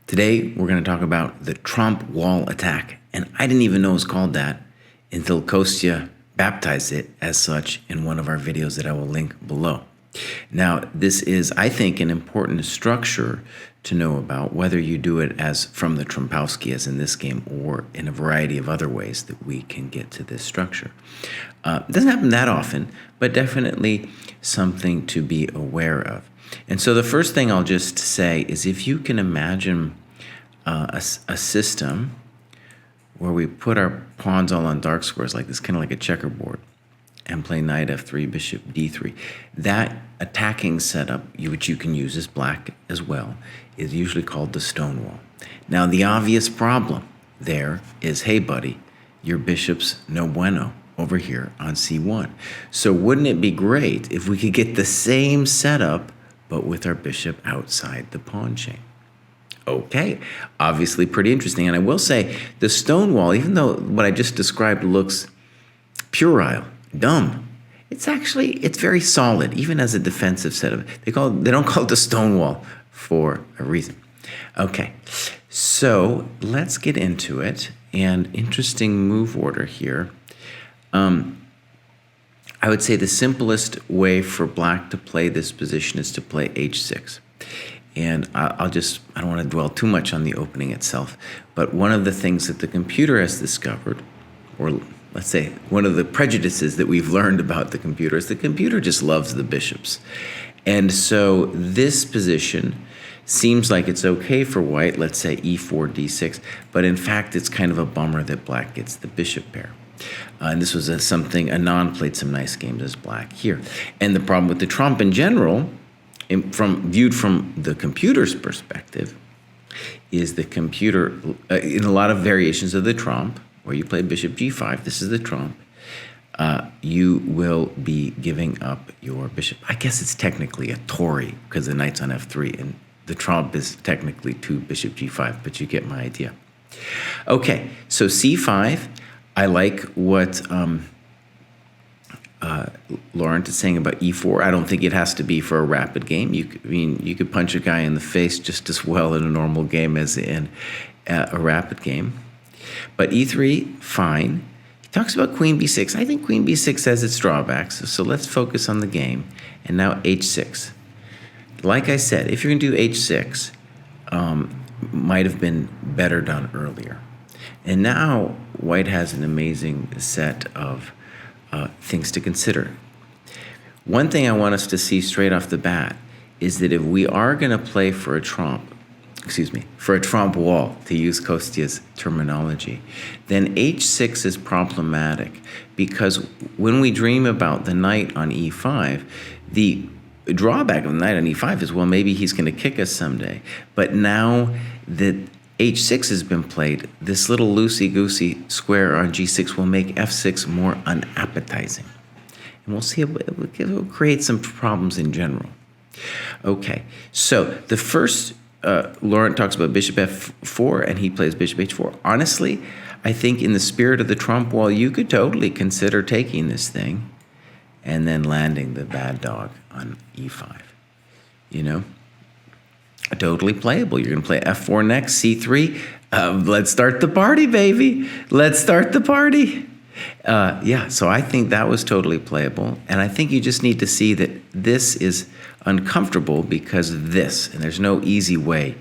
Today, we're going to talk about the Tromp wall attack. And I didn't even know it was called that until Kostya baptized it as such in one of our videos that I will link below. Now, this is, I think, an important structure to know about, whether you do it as from the Trompowski, as in this game, or in a variety of other ways that we can get to this structure. It doesn't happen that often, but definitely something to be aware of. And so the first thing I'll just say is, if you can imagine a system where we put our pawns all on dark squares like this, kind of like a checkerboard, and play knight f3, bishop d3. That attacking setup, which you can use as black as well, is usually called the stone wall. Now, the obvious problem there is, hey, buddy, your bishop's no bueno over here on c1. So wouldn't it be great if we could get the same setup, but with our bishop outside the pawn chain? Okay, obviously pretty interesting. And I will say, the stone wall, even though what I just described looks puerile, dumb, it's very solid, even as a defensive setup. They don't call it the stone wall for a reason. Okay, so let's get into it. And interesting move order here. I would say the simplest way for black to play this position is to play h6. And I don't want to dwell too much on the opening itself, but one of the things that the computer has discovered, or let's say one of the prejudices that we've learned about the computer, is the computer just loves the bishops. And so this position seems like it's okay for white, let's say e4, d6, but in fact it's kind of a bummer that black gets the bishop pair. And this was Anon played some nice games as black here. And the problem with the Tromp in general, viewed from the computer's perspective, is the computer, in a lot of variations of the Tromp, where you play bishop g5, this is the Tromp, you will be giving up your bishop. I guess it's technically a Tory, because the knight's on f3, and the Tromp is technically to bishop g5, but you get my idea. Okay, so c5, I like what Laurent is saying about e4. I don't think it has to be for a rapid game. You could punch a guy in the face just as well in a normal game as in a rapid game. But e3, fine. He talks about queen b6. I think queen b6 has its drawbacks, so let's focus on the game. And now h6. Like I said, if you're going to do h6, might have been better done earlier. And now white has an amazing set of things to consider. One thing I want us to see straight off the bat is that if we are going to play for a Tromp wall, to use Kostya's terminology, then h6 is problematic, because when we dream about the knight on e5, the drawback of the knight on e5 is, well, maybe he's going to kick us someday. But now that h6 has been played, this little loosey-goosey square on g6 will make f6 more unappetizing. And we'll see, it will create some problems in general. Okay, so the first, Laurent talks about bishop f4, and he plays bishop h4. Honestly, I think in the spirit of the Tromp wall, you could totally consider taking this thing and then landing the bad dog on e5, Totally playable. You're going to play f4 next, c3. Let's start the party, baby. Let's start the party. So I think that was totally playable. And I think you just need to see that this is uncomfortable because of this. And there's no easy way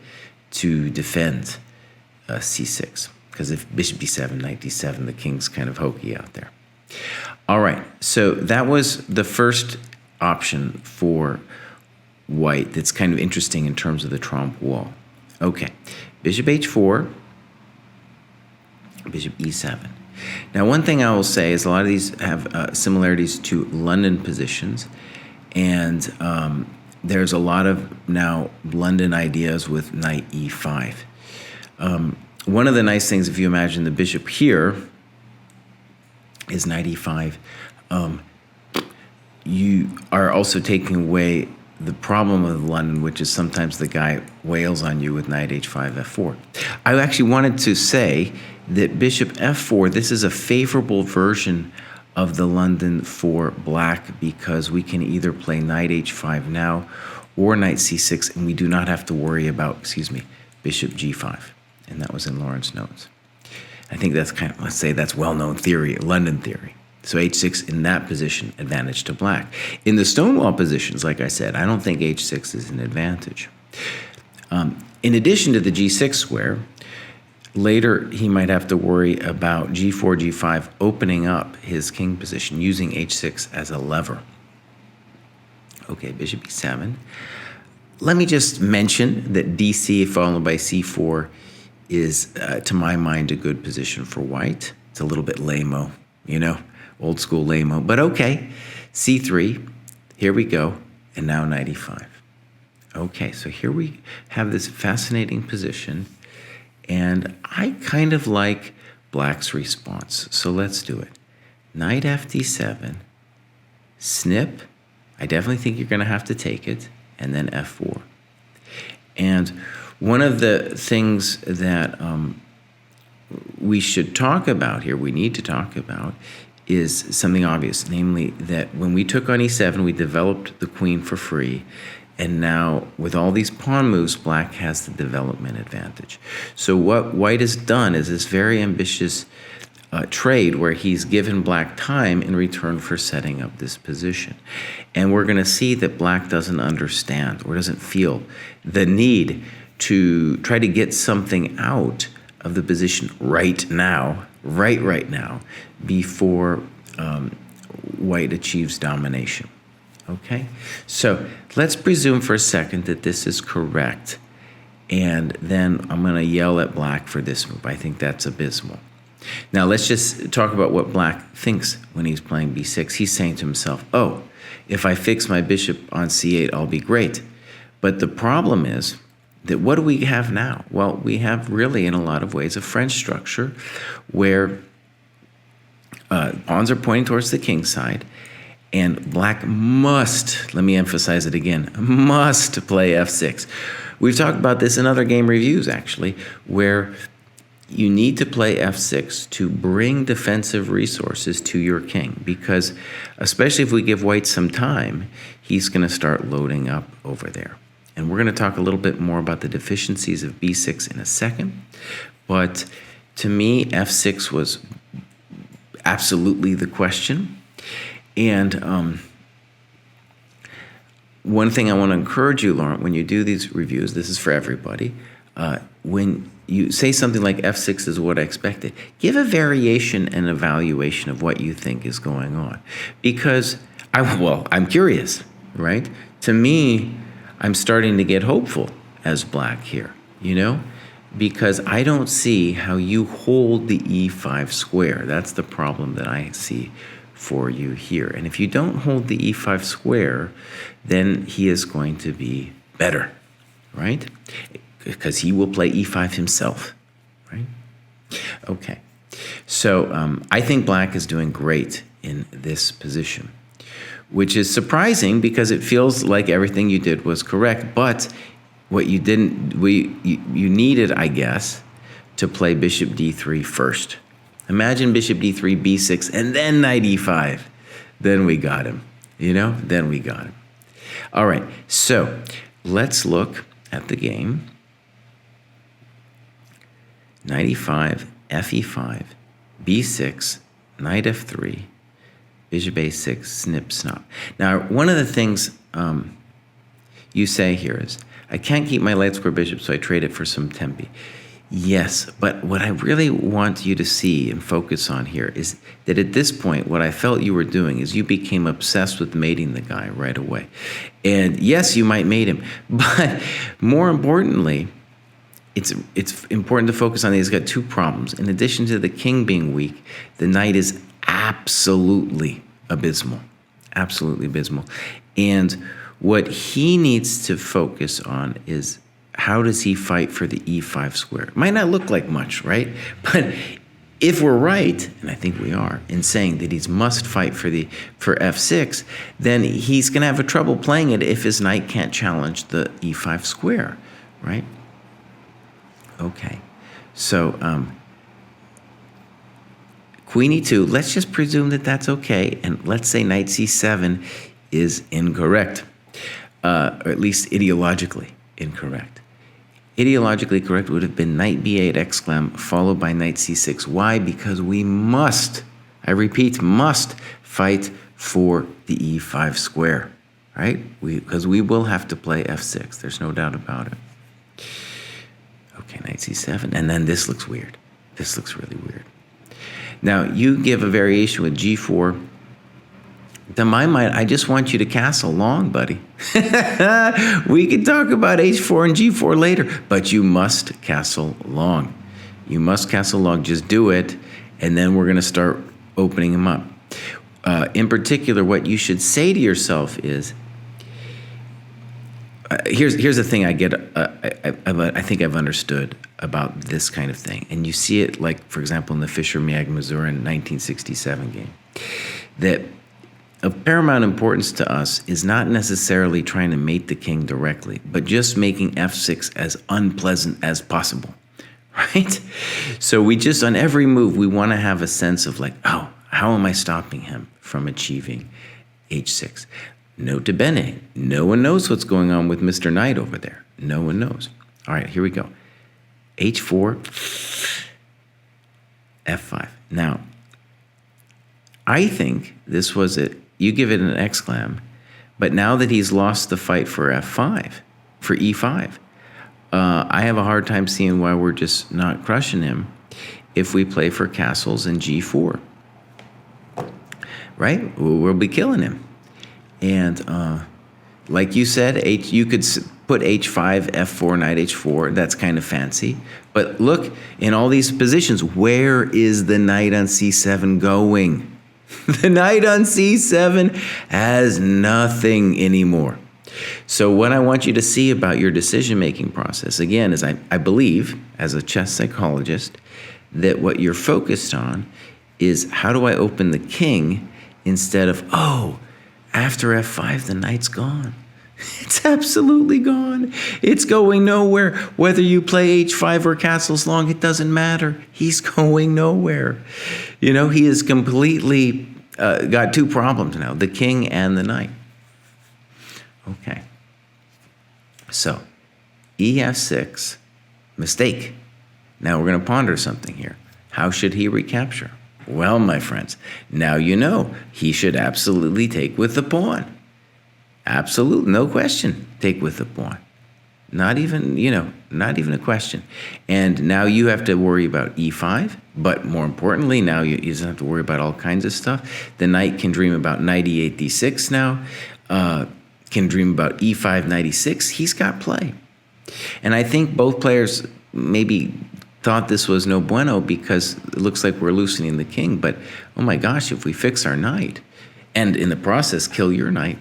to defend c6. Because if bishop d7, knight d7, the king's kind of hokey out there. All right, so that was the first option for white that's kind of interesting in terms of the Tromp wall. Okay, bishop h4, bishop e7. Now, one thing I will say is a lot of these have similarities to London positions, and there's a lot of now London ideas with knight e5. One of the nice things, if you imagine the bishop here, is knight e5. You are also taking away the problem of London, which is sometimes the guy wails on you with knight h5, f4. I actually wanted to say that bishop f4, this is a favorable version of the London for black, because we can either play knight h5 now or knight c6, and we do not have to worry about, bishop g5. And that was in Laurent's notes. I think that's kind of, let's say that's well-known theory, London theory. So h6 in that position, advantage to black. In the stonewall positions, like I said, I don't think h6 is an advantage. In addition to the g6 square, later he might have to worry about g4, g5 opening up his king position, using h6 as a lever. Okay, bishop e7. Let me just mention that dc followed by c4 is, to my mind, a good position for white. It's a little bit lame-o, you know, old school lame-o, but okay. c3, here we go, and now knight e5. Okay, so here we have this fascinating position, and I kind of like black's response, so let's do it. Knight f d7, snip. I definitely think you're going to have to take it, and then f4. And one of the things that we should talk about here, we need to talk about, is something obvious, namely that when we took on e7, we developed the queen for free, and now with all these pawn moves, black has the development advantage. So what white has done is this very ambitious trade where he's given black time in return for setting up this position. And we're going to see that black doesn't understand or doesn't feel the need to try to get something out of the position right now, right now, before white achieves domination. Okay? So let's presume for a second that this is correct, and then I'm going to yell at black for this move. I think that's abysmal. Now let's just talk about what black thinks when he's playing b6. He's saying to himself, oh, if I fix my bishop on c8, I'll be great. But the problem is that what do we have now? Well, we have really, in a lot of ways, a French structure where pawns are pointing towards the king side, and black must, let me emphasize it again, must play f6. We've talked about this in other game reviews, actually, where you need to play f6 to bring defensive resources to your king, because especially if we give white some time, he's going to start loading up over there. And we're going to talk a little bit more about the deficiencies of b6 in a second. But to me, f6 was absolutely the question. And one thing I want to encourage you, Laurent, when you do these reviews, this is for everybody, when you say something like f6 is what I expected, give a variation and evaluation of what you think is going on. Because, I'm curious, right? To me, I'm starting to get hopeful as black here, you know? Because I don't see how you hold the e5 square. That's the problem that I see for you here. And if you don't hold the e5 square, then he is going to be better, right? Because he will play e5 himself, right? Okay, so I think black is doing great in this position, which is surprising because it feels like everything you did was correct, but what you didn't, you needed, I guess, to play bishop d3 first. Imagine bishop d3, b6, and then knight e5. Then we got him, you know? Then we got him. All right, so let's look at the game. Knight e5, f e5, b6, knight f3, bishop a6, snip, snop. Now, one of the things you say here is, I can't keep my light square bishop, so I trade it for some tempi. Yes, but what I really want you to see and focus on here is that at this point, what I felt you were doing is you became obsessed with mating the guy right away. And yes, you might mate him, but more importantly, it's important to focus on that he's got two problems. In addition to the king being weak, the knight is absolutely abysmal, absolutely abysmal. And what he needs to focus on is how does he fight for the e5 square? It might not look like much, right? But if we're right, and I think we are, in saying that he must fight for f6, then he's going to have a trouble playing it if his knight can't challenge the e5 square, right? Okay, so queen e2, let's just presume that that's okay, and let's say knight c7 is incorrect, or at least ideologically incorrect. Ideologically correct would have been knight b8 exclam followed by knight c6. Why? Because we must, I repeat, must fight for the e5 square, right? Because we will have to play f6. There's no doubt about it. Okay, knight c7, and then this looks weird. This looks really weird. Now, you give a variation with g4. To my mind, I just want you to castle long, buddy. We can talk about h4 and g4 later, but you must castle long. You must castle long. Just do it, and then we're going to start opening them up. In particular, what you should say to yourself is, here's the thing I get. I think I've understood about this kind of thing, and you see it, like, for example, in the Fischer-Miag-Mazurin 1967 game, that of paramount importance to us is not necessarily trying to mate the king directly, but just making f6 as unpleasant as possible, right? So we just, on every move, we want to have a sense of like, oh, how am I stopping him from achieving h6? Nota bene, no one knows what's going on with Mr. Knight over there. No one knows. All right, here we go. h4, f5. Now, I think this was it. You give it an exclam, but now that he's lost the fight for f5, for e5, I have a hard time seeing why we're just not crushing him if we play for castles and g4, right? We'll be killing him. And like you said, you could put h5, f4, knight h4. That's kind of fancy. But look, in all these positions, where is the knight on c7 going? The knight on c7 has nothing anymore. So what I want you to see about your decision-making process, again, is I believe, as a chess psychologist, that what you're focused on is how do I open the king instead of, oh, after f5, the knight's gone. It's absolutely gone. It's going nowhere. Whether you play h5 or castles long, it doesn't matter. He's going nowhere. You know, he has completely got two problems now, the king and the knight. Okay. So, ef6, mistake. Now we're going to ponder something here. How should he recapture? Well, my friends, now you know he should absolutely take with the pawn. Absolutely, no question, take with the pawn. Not even, not even a question. And now you have to worry about e5, but more importantly, now you don't have to worry about all kinds of stuff. The knight can dream about knight e8, d6 now, can dream about e5, knight e6. He's got play. And I think both players maybe thought this was no bueno because it looks like we're loosening the king, but oh my gosh, if we fix our knight and in the process kill your knight,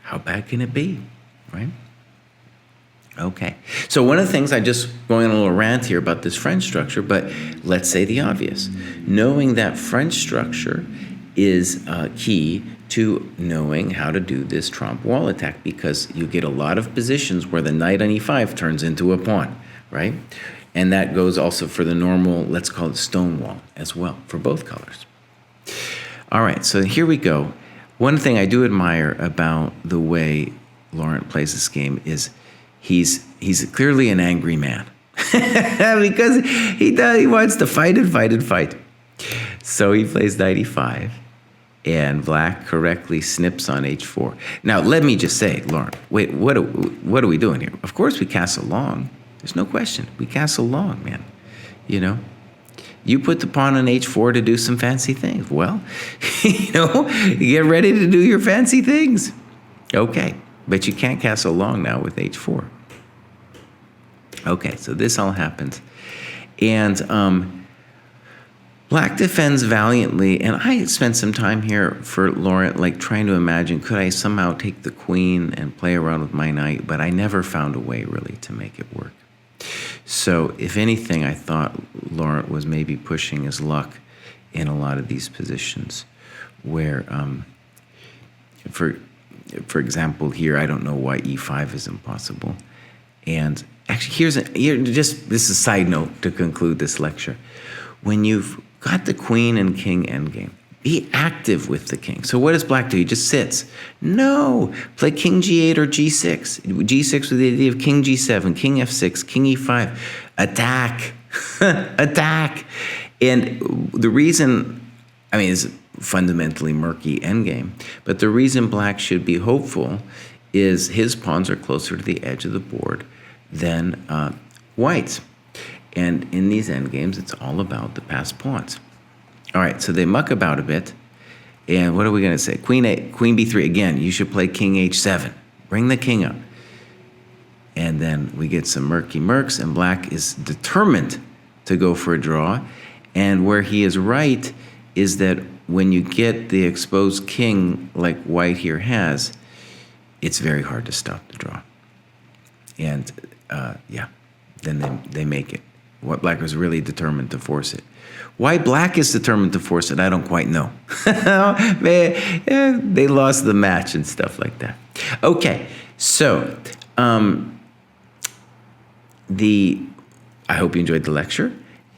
how bad can it be, right? Okay, so one of the things, I just going on a little rant here about this French structure, but let's say the obvious. Knowing that French structure is key to knowing how to do this Tromp wall attack, because you get a lot of positions where the knight on e5 turns into a pawn, right? And that goes also for the normal, let's call it stone wall as well, for both colors. All right, so here we go. One thing I do admire about the way Laurent plays this game is he's clearly an angry man because he wants to fight and fight and fight. So he plays knight e5, and black correctly snips on h4. Now let me just say, Laurent, wait, what are we doing here? Of course we castle long. There's no question. We castle long, man. You put the pawn on h4 to do some fancy things. Well, get ready to do your fancy things. Okay, but you can't castle long now with h4. Okay, so this all happens. And black defends valiantly, and I spent some time here for Laurent, like trying to imagine, could I somehow take the queen and play around with my knight, but I never found a way really to make it work. So if anything, I thought Laurent was maybe pushing his luck in a lot of these positions where, for example, here, I don't know why e5 is impossible. And actually, this is a side note to conclude this lecture. When you've got the queen and king endgame, Be active with the king. So what does black do? He just sits. No, play king g8 or g6. G6 with the idea of king g7, king f6, king e5. Attack, attack. And the reason, I mean, it's fundamentally murky endgame, but the reason black should be hopeful is his pawns are closer to the edge of the board than white's. And in these endgames, it's all about the passed pawns. All right, so they muck about a bit. And what are we going to say? Queen b3. Again, you should play king h7. Bring the king up. And then we get some murky murks, and black is determined to go for a draw. And where he is right is that when you get the exposed king like white here has, it's very hard to stop the draw. And yeah, then they make it. What black was really determined to force it. Why black is determined to force it, I don't quite know. They lost the match and stuff like that. Okay, so I hope you enjoyed the lecture.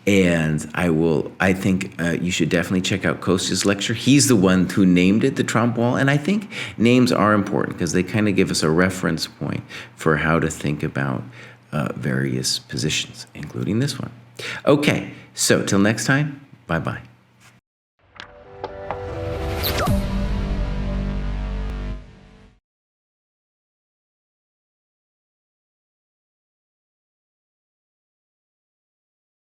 And I think you should definitely check out Kostya's lecture. He's the one who named it the Tromp wall. And I think names are important because they kind of give us a reference point for how to think about various positions, including this one. Okay, so till next time, bye-bye.